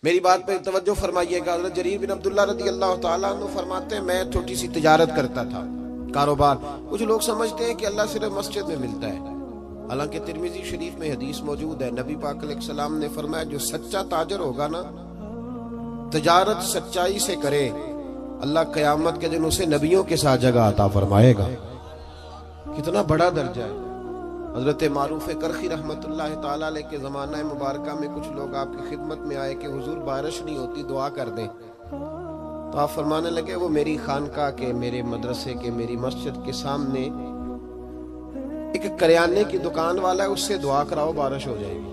मेरी बात पे तवज्जो फरमाइएगा। हज़रत जरीर बिन अब्दुल्लाह रज़ी अल्लाह ताला अन्हु फरमाते हैं, मैं छोटी सी तिजारत करता था, कारोबार। कुछ लोग समझते हैं कि अल्लाह सिर्फ मस्जिद में मिलता है, हालांकि तिरमिज़ी शरीफ में हदीस मौजूद है। नबी पाक अलैहिस्सलाम ने फरमाया, जो सच्चा ताजर होगा ना, तिजारत सच्चाई से करे, अल्लाह क़यामत के दिन उसे नबियों के साथ जगह अता फरमाएगा। कितना बड़ा दर्जा है। हज़रत मारूफ करखी रहमतुल्लाह ताला अलैह के ज़माना मुबारका में कुछ लोग आपकी खिदमत में आए कि हुजूर बारिश नहीं होती, दुआ कर दें। तो आप फरमाने लगे, वो मेरी खानका के, मेरे मदरसे के, मेरी मस्जिद के सामने एक करियाने की दुकान वाला है, उससे दुआ कराओ, बारिश हो जाएगी।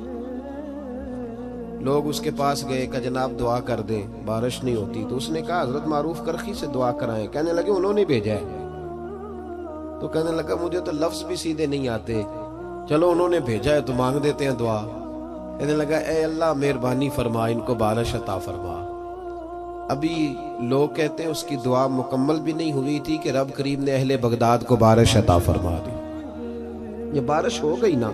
लोग उसके पास गए कि जनाब दुआ कर दें, बारिश नहीं होती। तो उसने कहा, हज़रत मारूफ करखी से दुआ कराएं। कहने लगे, उन्होंने भेजा है। तो कहने लगा, मुझे तो लफ्ज़ भी सीधे नहीं आते, चलो उन्होंने भेजा है तो मांग देते हैं दुआ। कहने लगा, ए अल्लाह मेहरबानी फरमा, इनको बारिश अता फरमा। अभी लोग कहते हैं उसकी दुआ मुकम्मल भी नहीं हुई थी कि रब करीम ने अहले बगदाद को बारिश अता फरमा दी। ये बारिश हो गई ना,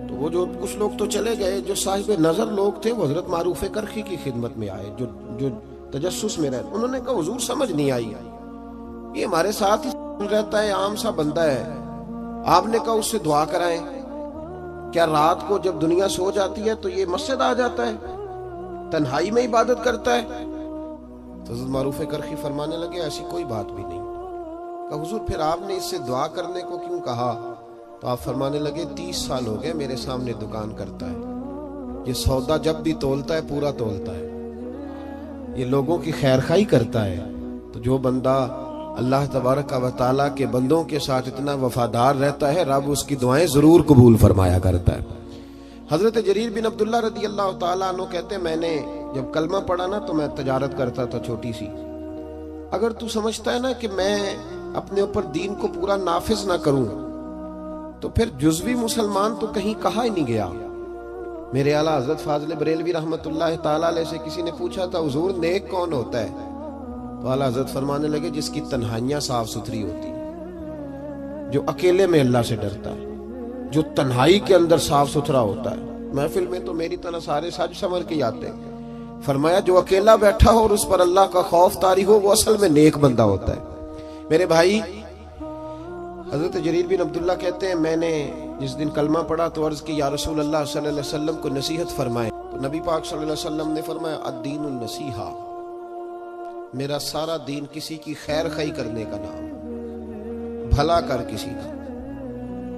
तो वो जो कुछ लोग तो चले गए, जो साहिब नजर लोग थे वो हज़रत मारूफ करखी की खिदमत में आए, जो तजस्सुस में रहे। उन्होंने कहा, हुजूर समझ नहीं आई, ये हमारे साथ ही रहता है, आम सा बंदा है, आपने कहा उससे दुआ कराएं। क्या रात को जब दुनिया सो जाती है तो ये मस्जिद आ जाता है, तन्हाई में इबादत करता है? तो हज़रत मारूफ करखी फरमाने लगे, ऐसी कोई बात भी नहीं। कहा, हुजूर फिर आपने इससे दुआ करने को क्यों कहा? तो आप फरमाने लगे, 30 साल हो गए मेरे सामने दुकान करता है, ये सौदा जब भी तोलता है पूरा तोलता है, ये लोगों की खैरखाई करता है। तो जो बंदा अल्लाह तबारक व तआला के बंदों के साथ इतना वफादार रहता है, रब उसकी दुआएं जरूर कबूल फरमाया करता है। हज़रत जरीर बिन अब्दुल्लाह रज़ी अल्लाह तआला अन्हु कहते हैं, मैंने जब कलमा पढ़ा ना तो मैं तजारत करता था छोटी सी। अगर तू समझता है ना कि मैं अपने ऊपर दीन को पूरा नाफिज ना करूं, तो फिर जुज़वी मुसलमान तो कहीं कहा ही नहीं गया। मेरे आला हज़रत फाज़िल बरेलवी रहमतुल्लाह ताला अलैह से किसी ने पूछा था, हुजूर नेक कौन होता है? तो आला हज़रत फरमाने लगे, जिसकी तन्हाइयां साफ सुथरी होती, जो अकेले में अल्लाह से डरता है, जो तन्हाई के अंदर साफ सुथरा होता है। महफिल में तो मेरी तरह सारे सज समर के आते हैं। फरमाया, जो अकेला बैठा हो और उस पर अल्लाह का खौफ तारी हो, वो असल में नेक बंदा होता है। मेरे भाई, हज़रत जरीर बिन अब्दुल्लाह कहते हैं, मैंने जिस दिन कलमा पढ़ा तो अर्ज की, या रसूल अल्लाह सल्लल्लाहु अलैहि वसल्लम को नसीहत फरमाए। तो नबी पाक सल्लल्लाहु अलैहि वसल्लम ने फरमाया, अद्दीनुन नसीहा, मेरा सारा दीन किसी की खैर खाई करने का नाम, भला कर किसी का।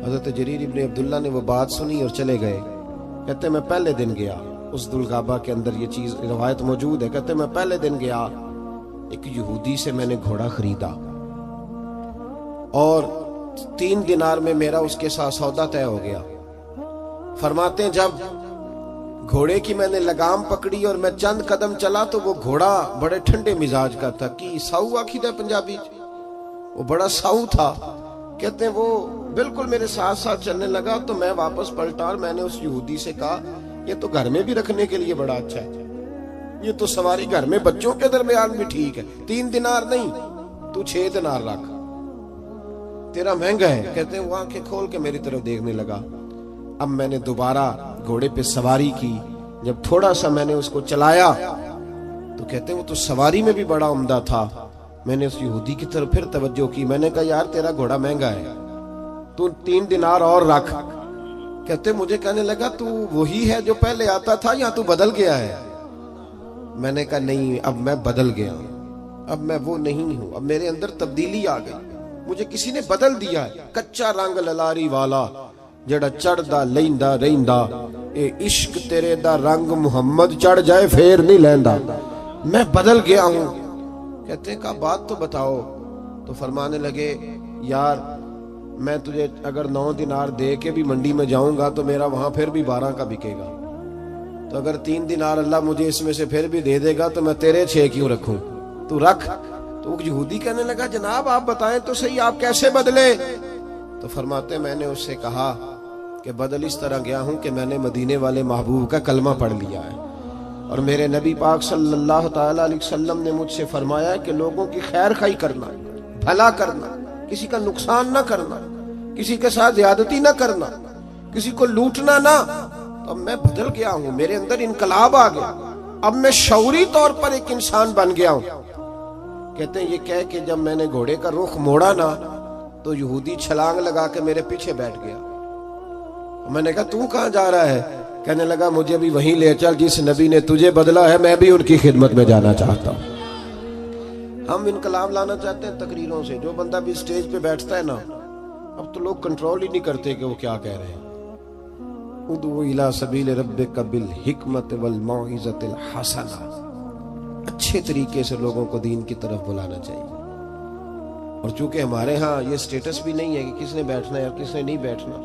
हज़रत जरीर इब्ने अब्दुल्ला ने वो बात सुनी और चले गए। कहते मैं पहले दिन गया, उस दुलगाबा के अंदर ये चीज रवायत मौजूद है। कहते मैं पहले दिन गया, एक यहूदी से मैंने घोड़ा खरीदा और 3 दिनार में मेरा उसके साथ सौदा तय हो गया। फरमाते हैं, जब घोड़े की मैंने लगाम पकड़ी और मैं चंद कदम चला तो वो घोड़ा बड़े ठंडे मिजाज का था, कि साऊ आखिद है पंजाबी, वो बड़ा साऊ था। कहते हैं वो बिल्कुल मेरे साथ साथ चलने लगा। तो मैं वापस पलटा और मैंने उस यहूदी से कहा, ये तो घर में भी रखने के लिए बड़ा अच्छा है, ये तो सवारी घर में बच्चों के दरमियान भी ठीक है। 3 दिनार नहीं, तू 6 दिनार रख, तेरा महंगा है। कहते हैं वो आंखें खोल के मेरी तरफ देखने लगा। अब मैंने दोबारा घोड़े पे सवारी की, जब थोड़ा सा मैंने उसको चलाया तो कहते हैं वो तो सवारी में भी बड़ा उम्दा था। मैंने उस यहूदी की तरफ फिर तवज्जो की, मैंने कहा, यार तेरा घोड़ा महंगा है, तू 3 दिनार और रख। कहते मुझे कहने लगा, तू वही है जो पहले आता था या तू बदल गया है? मैंने कहा नहीं, अब मैं बदल गया, अब मैं वो नहीं हूं, अब मेरे अंदर तब्दीली आ गई, मुझे किसी ने बदल दिया है। कच्चा रंग ललारी वाला जड़ा चढ़दा लैंदा रहिंदा, ए इश्क तेरे दा रंग मुहम्मद चढ़ जाए फेर नहीं लैंदा, मैं बदल गया हूं। कहते का बात तो बताओ। तो फरमाने लगे, यार मैं तुझे अगर 9 दिनार दे के भी मंडी में जाऊंगा तो मेरा वहां फिर भी 12 का बिकेगा, तो अगर 3 दिनार अल्लाह मुझे इसमें से फिर भी दे देगा तो मैं तेरे 6 क्यों रखूं, तू रख। तो यहूदी कहने लगा, जनाब आप बताएं तो सही, आप कैसे बदले? तो फरमाते, मैंने उससे कहा कि बदल इस तरह गया हूं कि मैंने मदीने वाले महबूब का कलमा पढ़ लिया है और मेरे नबी पाक सल्लल्लाहु ताला अलैहि वसल्लम ने मुझसे फरमाया कि लोगों की खैर खाई करना, भला करना, किसी का नुकसान ना करना, किसी के साथ ज्यादती ना करना, किसी को लूटना ना। तो मैं बदल गया हूं, मेरे अंदर इनकलाब आ गया। अब मैं शऊरी तौर पर एक इंसान बन गया हूं। कहते हैं ये कह के जब मैंने घोड़े का रुख मोड़ा ना तो यहूदी छलांग लगा के मेरे पीछे बैठ गया। मैंने कहा तू कहां जा रहा है? कहने लगा मुझे भी वहीं ले चल जिस नबी ने तुझे बदला है, मैं भी उनकी खिदमत में जाना चाहता हूं। हम इनकलाब लाना चाहते हैं तकरीरों से। जो बंदा भी स्टेज पे बैठता है ना, अब तो लोग कंट्रोल ही नहीं करते कि वो क्या कह रहे हैं। उदू इला सबील रब्बिका बिल हिकमत वल मौइज़तिल हसना, अच्छे तरीके से लोगों को दीन की तरफ बुलाना चाहिए। और चूंकि हमारे यहाँ ये स्टेटस भी नहीं है कि किसने बैठना है और किसने नहीं बैठना,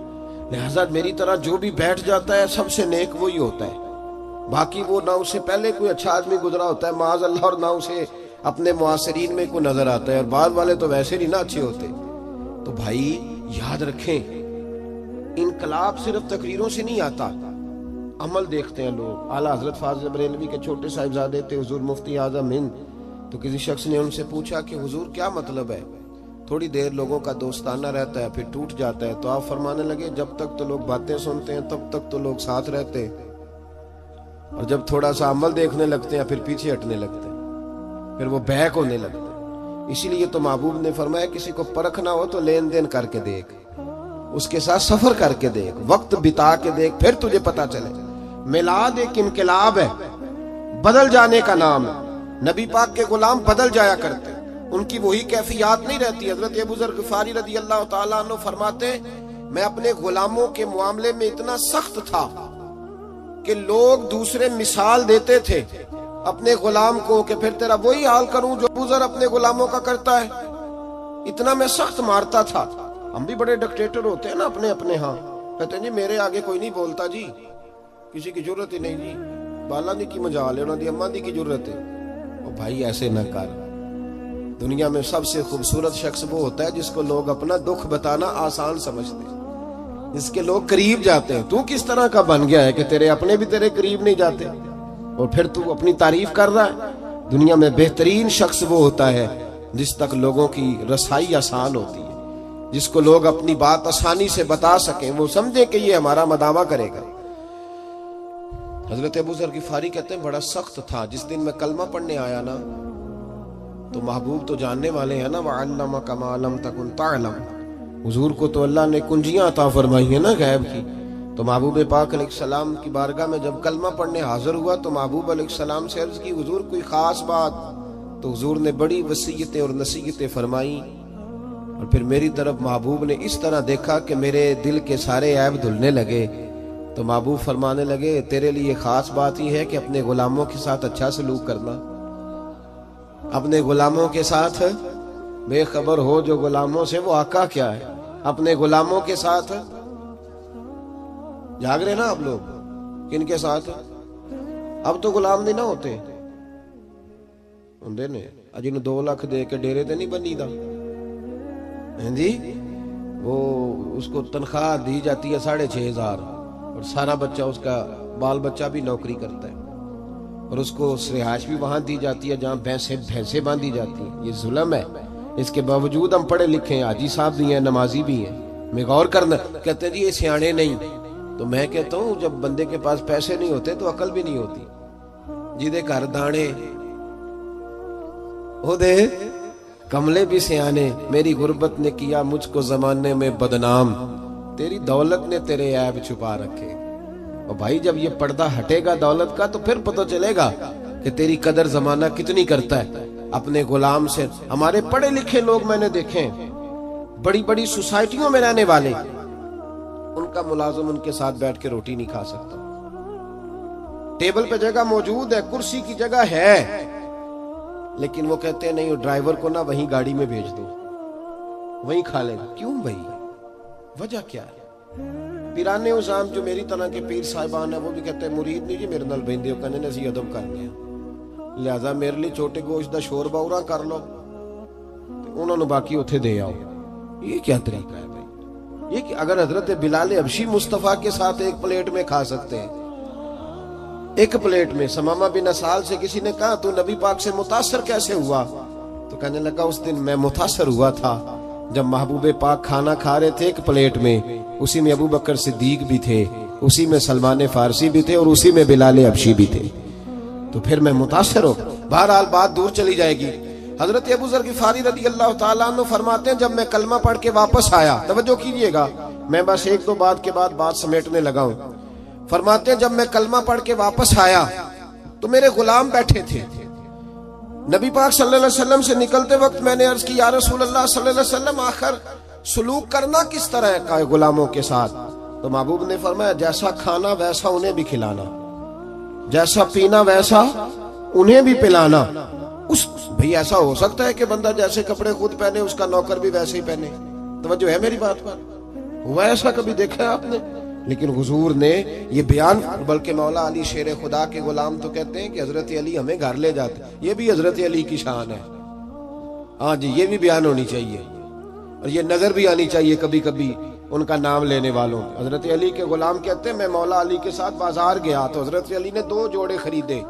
लिहाजा मेरी तरह जो भी बैठ जाता है सबसे नेक वही होता है। बाकी वो ना उससे पहले कोई अच्छा आदमी गुजरा होता है माज़ अल्लाह, और ना उसे अपने मुआसरीन में कोई नजर आता है, और बाद वाले तो वैसे नहीं ना अच्छे होते। तो भाई याद रखें, इनकलाब सिर्फ तकरीरों से नहीं आता, अमल देखते हैं लोग। आला हजरत फाजिल बरेलवी के छोटे साहिबजादे थे हुजूर मुफ्ती आजम हिंद। तो किसी शख्स ने उनसे पूछा कि हुजूर क्या मतलब है? थोड़ी देर लोगों का दोस्ताना रहता है फिर टूट जाता है। तो आप फरमाने लगे जब तक तो लोग बातें सुनते हैं तब तक तो लोग साथ रहते हैं, और जब थोड़ा सा अमल देखने लगते हैं फिर पीछे हटने लगते हैं, फिर वो बैक होने लगते हैं। इसीलिए तो महबूब ने फरमाया किसी को परखना हो तो लेन देन करके देख, उसके साथ सफर करके देख, वक्त बिता के देख, फिर तुझे पता चले। मिलाद एक इनकलाब है, बदल जाने का नाम है। नबी पाक के गुलाम बदल जाया करते, उनकी वही कैफियत नहीं रहती। हजरत अबू ज़र ग़िफ़ारी रज़ी अल्लाह तआला अन्हु फरमाते, मैं अपने गुलामों के मामले में इतना सख्त था कि लोग दूसरे मिसाल देते थे अपने गुलाम को कि फिर तेरा वही हाल करूं जो अबू ज़र अपने गुलामों का करता है। इतना मैं सख्त मारता था। हम भी बड़े डिक्टेटर होते हैं ना अपने अपने यहाँ, कहते हैं जी मेरे आगे कोई नहीं बोलता जी, किसी की जरूरत ही नहीं जी, बाला दी की मजाल है, उन्होंने अम्मा दी की जरूरत है। और भाई ऐसे न कर। दुनिया में सबसे खूबसूरत शख्स वो होता है जिसको लोग अपना दुख बताना आसान समझते हैं, जिसके लोग करीब जाते हैं। तू किस तरह का बन गया है कि तेरे अपने भी तेरे करीब नहीं जाते, और फिर तू अपनी तारीफ कर रहा है। दुनिया में बेहतरीन शख्स वो होता है जिस तक लोगों की रसाई आसान होती है, जिसको लोग अपनी बात आसानी से बता सकें, वो समझे कि ये हमारा मदावा करेगा। हजरत अबू ज़र ग़िफ़ारी कहते हैं बड़ा सख्त था। जिस दिन मैं कलमा पढ़ने आया ना तो महबूब तो जानने वाले हैं ना, वअल्लमका मा लम तकुन तअलम, हुजूर को तो अल्लाह ने कुंजियां अता फरमाई है ना गैब की। तो महबूब पाक अलैहिस्सलाम की बारगाह में जब कलमा पढ़ने हाजिर हुआ तो महबूब अलैहिस्सलाम से अर्ज की हुजूर कोई खास बात? तो हुजूर ने बड़ी वसीयतें और नसीहतें फरमाई, और फिर मेरी तरफ महबूब ने इस तरह देखा कि मेरे दिल के सारे ऐब धुलने लगे। तो महबूब फरमाने लगे तेरे लिए खास बात ही है कि अपने गुलामों के साथ अच्छा सलूक करना, अपने गुलामों के साथ बेखबर हो जो गुलामों से वो आका क्या है। अपने गुलामों के साथ जाग रहे ना आप लोग, किनके साथ? अब तो गुलाम नहीं ना होते होंगे ने, अजिन 2 लाख दे के डेरे ते नहीं बनी दा जी, वो उसको तनख्वाह दी जाती है 6,500, और सारा बच्चा उसका बाल बच्चा भी नौकरी करता है, और उसको रिहाइश भी वहां दी जाती है जहाँ भैंसे बांधी जाती है। ये जुल्म है। इसके बावजूद हम पढ़े लिखे हैं, हाजी साहब भी हैं, नमाजी भी हैं। मैं गौर करना, कहते हैं जी ये सियाने नहीं। तो मैं कहता हूँ जब बंदे के पास पैसे नहीं होते तो अकल भी नहीं होती। जिदे घर दाने ओ दे कमले भी सियाने, मेरी गुर्बत ने किया मुझको जमाने में बदनाम, तेरी दौलत ने तेरे ऐब छुपा रखे। और भाई जब ये पर्दा हटेगा दौलत का तो फिर पता चलेगा कि तेरी कदर जमाना कितनी करता है अपने गुलाम से। हमारे पढ़े लिखे लोग मैंने देखे, बड़ी बड़ी सोसाइटियों में रहने वाले, उनका मुलाजिम उनके साथ बैठ के रोटी नहीं खा सकता। टेबल पे जगह मौजूद है, कुर्सी की जगह है, लेकिन वो कहते हैं नहीं, ड्राइवर को ना वहीं गाड़ी में भेज दो, वहीं खा लेगा। क्यों भाई, वजह क्या है? पिराने उजाम जो मेरी तरह के पीर साहिबान है वो भी कहते हैं मुरीद नहीं जी मेरे नाल बहिंदे हो, कहने असीं अदब करने, लिहाजा मेरे लिए छोटे गोश्त का शोरबा उरा कर लो, उन्होंने बाकी उथे दे आओ। ये क्या तरीका है भाई? ये कि अगर हजरत बिलाल हबशी मुस्तफा के साथ एक प्लेट में खा सकते हैं, एक प्लेट में। समामा बिन असाल से किसी ने कहा तू नबी पाक से मुतासर कैसे हुआ? तो कहने लगा उस दिन मैं मुतासर हुआ था जब महबूब पाक खाना खा रहे थे एक प्लेट में, उसी में अबू बकर सिद्दीक भी थे, उसी में सलमान फारसी भी थे, और उसी में बिलाल हबशी भी थे। तो फिर मैं मुतासिर हो। बहरहाल बात दूर चली जाएगी। हजरत अबू ज़र गिफ़ारी रज़ी अल्लाह ताला अन्हु फरमाते हैं, जब मैं कलमा पढ़ के वापस आया, तवज्जो कीजिएगा, मैं बस एक दो बात के बाद बात समेटने लगा हूं। फरमाते हैं, जब मैं कलमा पढ़ के वापस आया तो मेरे गुलाम बैठे थे। नबी पाक सल्लल्लाहु अलैहि वसल्लम से निकलते वक्त मैंने अर्ज की, या रसूल अल्लाह सल्लल्लाहु अलैहि वसल्लम, आखिर सलूक करना किस तरह का है गुलामों के साथ? तो महबूब ने फरमाया, जैसा खाना वैसा उन्हें भी खिलाना, जैसा पीना वैसा उन्हें भी पिलाना। उस भाई ऐसा हो सकता है कि बंदा जैसे कपड़े खुद पहने उसका नौकर भी वैसे ही पहने? तवज्जो है मेरी बात पर? हुआ ऐसा कभी देखा है आपने? लेकिन हुजूर ने ये बयान, बल्कि मौला अली शेर खुदा के गुलाम तो कहते हैं कि हजरत अली हमें घर ले जाते, ये भी हजरत अली की शान है। हाँ जी, ये भी बयान होनी चाहिए और ये नजर भी आनी चाहिए कभी कभी उनका नाम लेने वालों। हजरत अली के गुलाम कहते हैं, मैं मौला अली के साथ बाजार गया तो हजरत अली ने 2 जोड़े खरीदे।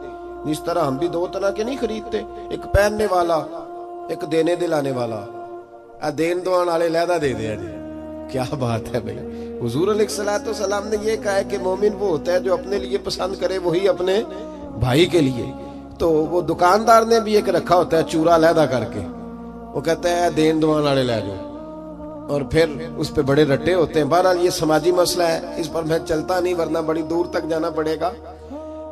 इस तरह हम भी 2 तरह के नहीं खरीदते, एक पहनने वाला, एक देने दिलाने वाला। देन दुआन वाले लहदा दे दिया जी, क्या बात है भाई। हुजूर अलैहिस्सलातु वस्सलाम ने ये कहा है कि मोमिन वो होता है जो अपने लिए पसंद करे वही अपने भाई के लिए। तो वो दुकानदार ने भी एक रखा होता है चूरा लहदा करके, वो कहता है देन दुआन वाले ले जाओ, और फिर उस पे बड़े रट्टे होते हैं। बहरहाल ये समाजी मसला है, इस पर मैं चलता नहीं वरना बड़ी दूर तक जाना पड़ेगा।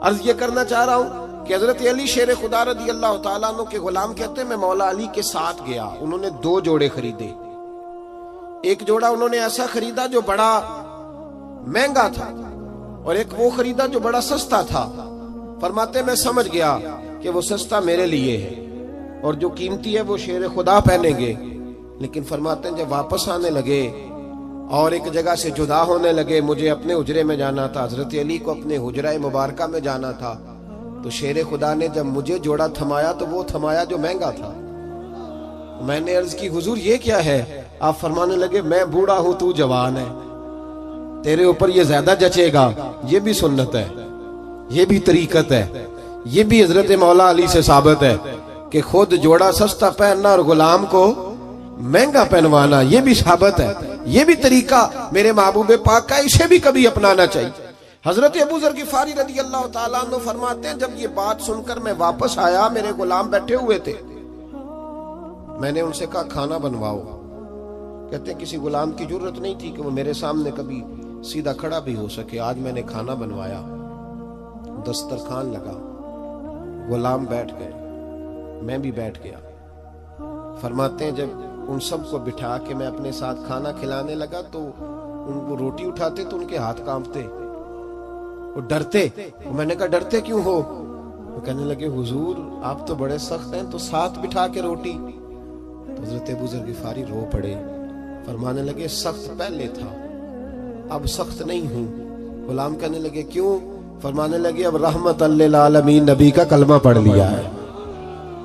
अर्ज ये करना चाह रहा हूं कि हजरत अली शेर खुदा रज़ी अल्लाह ताला अन्हु के गुलाम कहते हैं, मैं मौला अली के साथ गया, उन्होंने 2 जोड़े खरीदे। एक जोड़ा उन्होंने ऐसा खरीदा जो बड़ा महंगा था और एक वो खरीदा जो बड़ा सस्ता था। फरमाते मैं समझ गया कि वो सस्ता मेरे लिए है और जो कीमती है वो शेर खुदा पहनेंगे। लेकिन फरमाते हैं जब वापस आने लगे और एक जगह से जुदा होने लगे, मुझे अपने हुजरे में जाना था, हजरत अली को अपने हुजरा मुबारका में जाना था, तो शेर खुदा ने जब मुझे जोड़ा थमाया तो वो थमाया जो महंगा था। मैंने अर्ज की, हुजूर ये क्या है? आप फरमाने लगे, मैं बूढ़ा हूं तू जवान है, तेरे ऊपर ये ज्यादा जचेगा। ये भी सुन्नत है, ये भी तरीकत है, ये भी हजरत मौला अली से साबित है कि खुद जोड़ा सस्ता पहनना और गुलाम को महंगा पहनवाना, ये भी साबित है। ये भी तरीका मेरे महबूब पाक का, इसे भी कभी अपनाना चाहिए। हजरत अबू ज़र गिफ़ारी रज़ी अल्लाह ताला अन्हु फरमाते हैं, जब ये बात सुनकर मैं वापस आया, मेरे गुलाम बैठे हुए थे, मैंने उनसे कहा खाना बनवाओ। कहते हैं किसी गुलाम की जरूरत नहीं थी कि वो मेरे सामने कभी सीधा खड़ा भी हो सके। आज मैंने खाना बनवाया, दस्तरखान लगा, गुलाम बैठ गए, मैं भी बैठ गया। फरमाते हैं जब उन सबको बिठा के मैं अपने साथ खाना खिलाने लगा तो उनको रोटी उठाते तो उनके हाथ कांपते, वो डरते। मैंने कहा डरते क्यों हो? वो कहने लगे हुजूर आप तो बड़े सख्त हैं, तो साथ बिठा के रोटी। तो हज़रत अबू ज़र गिफ़ारी रो पड़े, फरमाने लगे सख्त पहले था, अब सख्त नहीं हूं। गुलाम कहने लगे क्यों? फरमाने लगे अब रहमत लिल आलमीन नबी का कलमा पढ़ लिया है,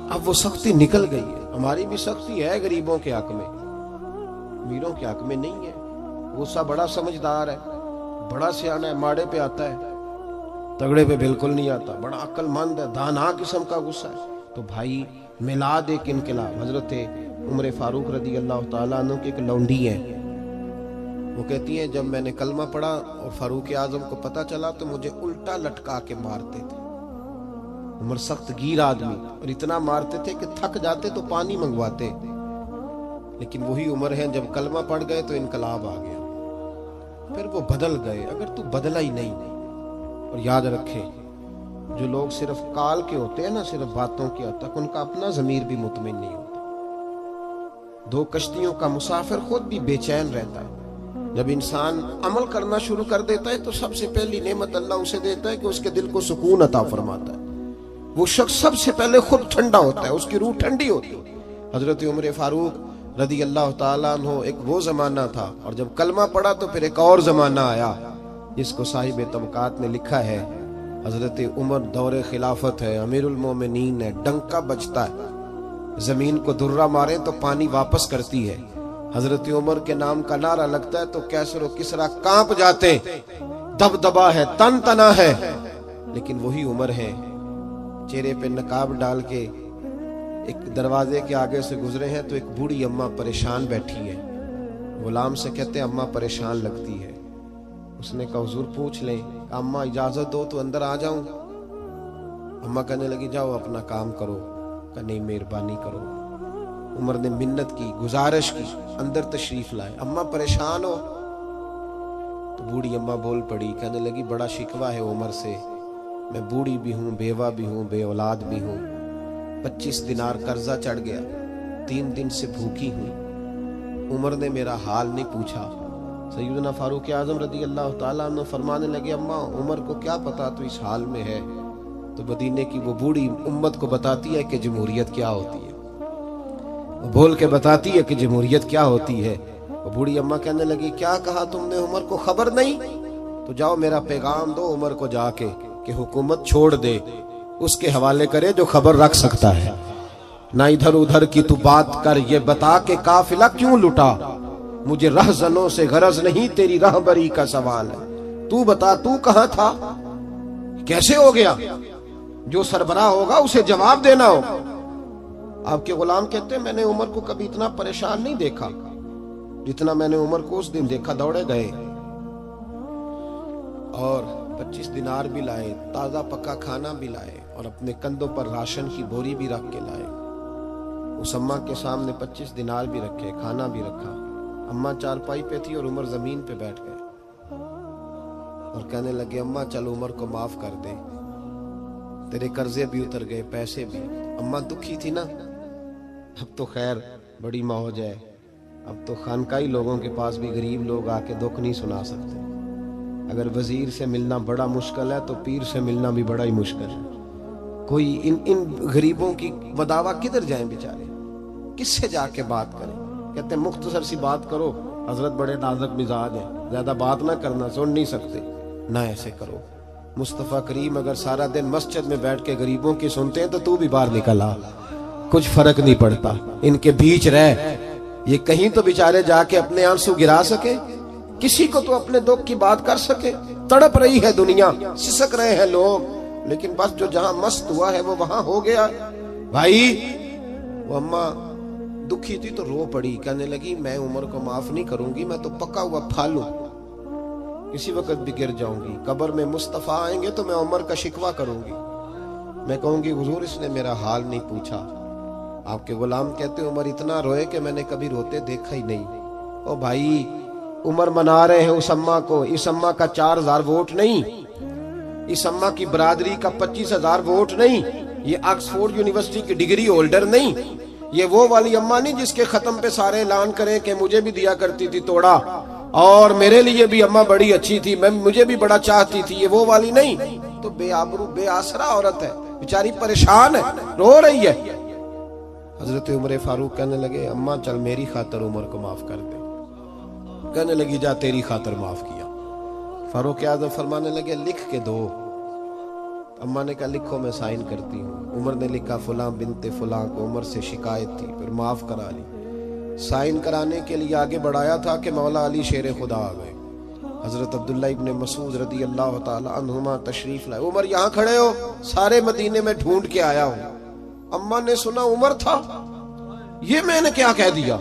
अब वो सख्ती निकल गई है। हमारी भी सख्ती है गरीबों के हक में, अमीरों के हक में नहीं है। गुस्सा बड़ा समझदार है, बड़ा सियाना है, माड़े पे आता है, तगड़े पे बिल्कुल नहीं आता, बड़ा अक्लमंद है, दाना किस्म का गुस्सा है। तो भाई मिलाद एक इनकलाब। हजरत उमर फारूक रज़ी अल्लाह ताला अन्हु की एक लौंडी है, वो कहती है जब मैंने कलमा पढ़ा और फारूक आजम को पता चला तो मुझे उल्टा लटका के मारते थे। उमर सख्त गीर आदमी, और इतना मारते थे कि थक जाते तो पानी मंगवाते। लेकिन वही उमर है, जब कलमा पढ़ गए तो इनकलाब आ गया, फिर वो बदल गए। अगर तू बदला ही नहीं, और याद रखे जो लोग सिर्फ काल के होते हैं ना, सिर्फ बातों की हद तक, उनका अपना जमीर भी मुतमिन नहीं होता। 2 कश्तियों का मुसाफिर खुद भी बेचैन रहता है। जब इंसान अमल करना शुरू कर देता है तो सबसे पहली नेमत अल्लाह उसे देता है कि उसके दिल को सुकून अता फरमाता है। वो शख्स सबसे पहले खुद ठंडा होता है, उसकी रूह ठंडी होती है। हजरत उमर फारूक रज़ी अल्लाह ताला अन्हु, एक वो जमाना था, और जब कलमा पड़ा तो फिर एक और जमाना आया जिसको साहिब तबकात ने लिखा है हजरत उमर दौरे खिलाफत है, अमीरुल मोमिनीन है, डंका बजता है, जमीन को दुर्रा मारे तो पानी वापस करती है। हजरत उमर के नाम का नारा लगता है तो कैसर और किसरा कांप जाते, दबदबा है, तन तना है। लेकिन वही उमर है, चेहरे पे नकाब डाल के एक दरवाजे के आगे से गुजरे हैं तो एक बूढ़ी अम्मा परेशान बैठी है। गुलाम से कहते अम्मा परेशान लगती है। उसने कहा हुजूर पूछ लें। अम्मा इजाजत दो तो अंदर आ जाऊं। अम्मा कहने लगी जाओ अपना काम करो। कहा नहीं मेहरबानी करो। उमर ने मिन्नत की, गुजारिश की, अंदर तशरीफ लाए। अम्मा परेशान हो? तो बूढ़ी अम्मा बोल पड़ी, कहने लगी बड़ा शिकवा है उमर से, मैं बूढ़ी भी हूँ, बेवा भी हूँ, बेऔलाद भी हूँ, 25 दिनार कर्जा चढ़ गया, 3 दिन से भूखी हूँ, उमर ने मेरा हाल नहीं पूछा। सैयदना फारूक आजम रदी अल्लाह ताला अन्हु फरमाने लगे, अम्मा उमर को क्या पता तो इस हाल में है। तो मदीने की वो बूढ़ी उम्मत को बताती है कि जमहूरियत क्या होती है, वो बोल के बताती है कि जमहूरियत क्या होती है। वो बूढ़ी अम्मा कहने लगी क्या कहा तुमने, उमर को खबर नहीं? तो जाओ मेरा पैगाम दो उमर को जाके कि हुकूमत छोड़ दे, उसके हवाले करे जो खबर रख सकता है, ना इधर उधर की तू बात कर, ये बता के काफिला क्यों लुटा, मुझे रहजनों से गरज नहीं, तेरी रहबरी का सवाल है, तू बता तू कहां था, कैसे हो गया, जो सरबराह होगा उसे जवाब देना हो। आपके गुलाम कहते हैं मैंने उमर को कभी इतना परेशान नहीं देखा जितना मैंने उमर को उस दिन देखा। दौड़े गए और 25 दिनार भी लाए, ताजा पक्का खाना भी लाए और अपने कंधों पर राशन की बोरी भी रख के लाए। उस अम्मा के सामने 25 दिनार भी रखे, खाना भी रखा। अम्मा चारपाई पे थी और उमर जमीन पे बैठ गए और कहने लगे अम्मा चल उमर को माफ कर दे, तेरे कर्जे भी उतर गए, पैसे भी। अम्मा दुखी थी ना, अब तो खैर बड़ी मौज है, अब तो खानकाई लोगों के पास भी गरीब लोग आके दुख नहीं सुना सकते। अगर वजीर से मिलना बड़ा मुश्किल है तो पीर से मिलना भी बड़ा ही मुश्किल है। कोई इन गरीबों की बदावा किधर जाएं बेचारे, किससे जाके बात करें? कहते हैं मुख्तसर सी बात करो, हजरत बड़े नाजुक मिजाज है, ज्यादा बात ना करना, सुन नहीं सकते, ना ऐसे करो। मुस्तफ़ा करीम अगर सारा दिन मस्जिद में बैठ के गरीबों की सुनते हैं तो तू भी बाहर निकल आ, कुछ फर्क नहीं पड़ता, इनके बीच रह, ये कहीं तो बेचारे जाके अपने आंसू गिरा सके, किसी को तो अपने दुख की बात कर सके। तड़प रही है दुनिया, सिसक रहे हैं लोग, लेकिन बस जो जहां मस्त हुआ है वो वहां हो गया। भाई वो अम्मा दुखी थी तो रो पड़ी, कहने लगी मैं उमर को माफ नहीं करूंगी, मैं तो पका हुआ फालू, किसी वक्त भी गिर जाऊंगी, कब्र में मुस्तफा आएंगे तो मैं उमर का शिकवा करूंगी, मैं कहूंगी हुजूर इसने मेरा हाल नहीं पूछा। आपके गुलाम कहते उमर इतना रोए कि मैंने कभी रोते देखा ही नहीं। ओ भाई उमर मना रहे हैं उस अम्मा को, इस अम्मा का 4000 वोट नहीं, इस अम्मा की बरादरी का 25,000 वोट नहीं, ये ऑक्सफोर्ड यूनिवर्सिटी की डिग्री होल्डर नहीं, ये वो वाली अम्मा नहीं जिसके खत्म पे सारे ऐलान करें कि मुझे भी दिया करती थी तोड़ा और मेरे लिए भी अम्मा बड़ी अच्छी थी, मैं मुझे भी बड़ा चाहती थी, ये वो वाली नहीं। तो बेआबरू बेआसरा औरत है, बेचारी परेशान है, रो रही है। हजरत उमर फारूक कहने लगे अम्मा चल मेरी खातर उमर को माफ कर दे। कहने लगी जा तेरी खातर माफ किया। फारूक आजम फरमाने लगे लिख के दो। अम्मा ने कहा लिखो मैं साइन करती हूँ। उमर ने लिखा फुलां बिनते फुलां को उमर से शिकायत थी, फिर माफ करा ली। साइन कराने के लिए आगे बढ़ाया था कि मौला अली शेर खुदा आ गए। हजरत अब्दुल्ला इब्ने मसूद रदी अल्लाह ताला अन्हुमा तशरीफ लाए। उमर यहाँ खड़े हो, सारे मदीने में ढूंढ के आया हूँ। अम्मा ने सुना उमर था, ये मैंने क्या कह दिया।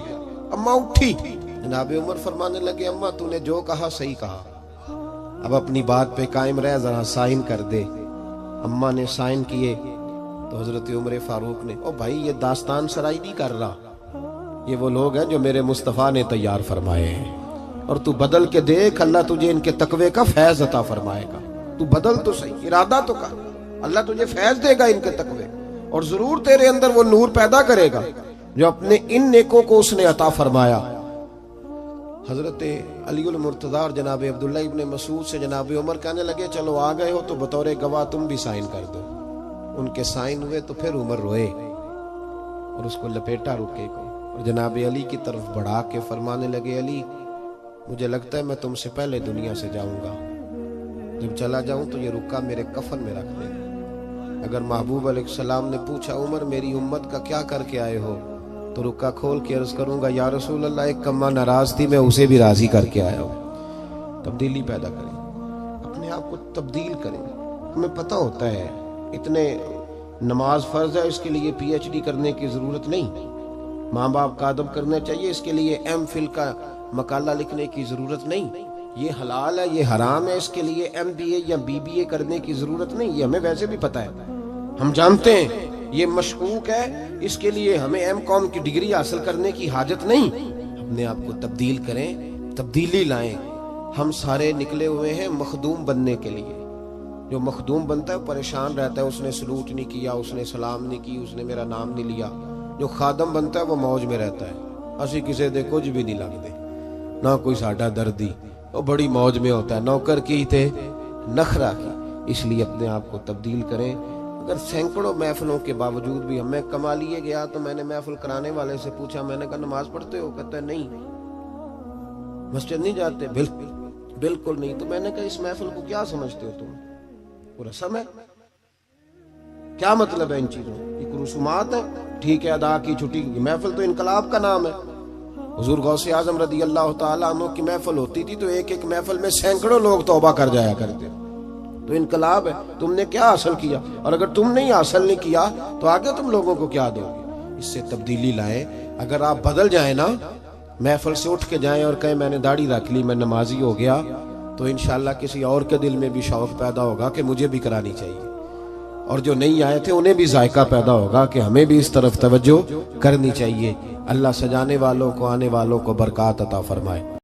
अम्मा उठी, जनाब उमर फरमाने लगे अम्मा तूने जो कहा सही कहा, अब अपनी बात पे कायम रह, जरा साइन कर दे। अम्मा ने साइन किए तो हजरत उमर फारूक ने, ओ भाई ये दास्तान सराई नहीं कर रहा, ये वो लोग हैं जो मेरे मुस्तफ़ा ने तैयार फरमाए हैं, और तू बदल के देख, अल्लाह तुझे इनके तकवे का फैज अता फरमाएगा। तू बदल तो सही, इरादा तो कर, अल्लाह तुझे फैज देगा इनके तकवे, और जरूर तेरे अंदर वो नूर पैदा करेगा जो अपने इन नेकों को उसने अता फरमाया। हजरत अलीउल मुर्तज़ा और जनाब अब्दुल्ला इब्ने मसूद से जनाब उमर कहने लगे चलो आ गए हो तो बतौर गवाह तुम भी साइन कर दो। उनके साइन हुए तो फिर उमर रोए और उसको लपेटा रुके को, और जनाब अली की तरफ बढ़ा के फरमाने लगे अली मुझे लगता है मैं तुमसे पहले दुनिया से जाऊंगा, जब चला जाऊं तो ये रुक्का मेरे कफन में रख देना। अगर महबूब अलैहिस्सलाम ने पूछा उमर मेरी उम्मत का क्या करके आए हो, तो रुक्का खोल के अर्ज करूंगा या रसूल अल्लाह एक कम्मा नाराज थी, मैं उसे भी राजी करके आया हूं। तब्दीली पैदा करें, अपने आप को तब्दील करें। हमें पता होता है इतने नमाज फर्ज है, इसके लिए PhD करने की जरूरत नहीं, माँ बाप का अदब करना चाहिए, इसके लिए MPhil का मकाला लिखने की जरूरत नहीं, ये हलाल है ये हराम है इसके लिए MBA या BBA करने की जरूरत नहीं, ये हमें वैसे भी पता है। हम जानते हैं ये मशकूक है, इसके लिए हमें एमकॉम की डिग्री हासिल करने की हाजत नहीं। अपने आप को तब्दील करें, तब्दीली लाएं। हम सारे निकले हुए हैं मखदूम बनने के लिए। जो मखदूम बनता है परेशान रहता है, उसने सलूट नहीं किया, उसने सलाम नहीं की, उसने मेरा नाम नहीं लिया। जो खादम बनता है वो मौज में रहता है, असी किसी दे कुछ भी नहीं लगते, ना कोई साडा दर्दी, वो बड़ी मौज में होता है। नौकर की थे नखरा की। इसलिए अपने आप को तब्दील करें। अगर सैकड़ों महफिलों के बावजूद भी हमें कमालिए गया तो मैंने महफिल कराने वाले से पूछा, मैंने कहा नमाज पढ़ते हो? कहता है नहीं। मस्जिद नहीं जाते? बिल्कुल नहीं। तो मैंने कहा इस महफिल को क्या समझते हो तुम? वो रस्म है? क्या मतलब है इन चीजों? एक रसूमात है, ठीक है, अदा की छुट्टी की। महफिल तो इनकलाब का नाम है। हुजूर गौसे आजम रदी अल्लाह तआला अन्हु की महफिल होती थी तो एक एक महफिल में सैकड़ों लोग तौबा कर जाया करते। तो इनकलाब है। तुमने क्या हासिल किया? और अगर तुम नहीं हासिल नहीं किया तो आगे तुम लोगों को क्या दोगे? इससे तब्दीली लाए। अगर आप बदल जाए ना, महफिल से उठ के जाएं और कहें मैंने दाढ़ी रख ली, मैं नमाजी हो गया, तो इंशाल्लाह किसी और के दिल में भी शौक पैदा होगा कि मुझे भी करानी चाहिए। और जो नहीं आए थे उन्हें भी जायका पैदा होगा कि हमें भी इस तरफ तवज्जो करनी चाहिए। अल्लाह सजाने वालों को, आने वालों को बरकत अता फरमाए।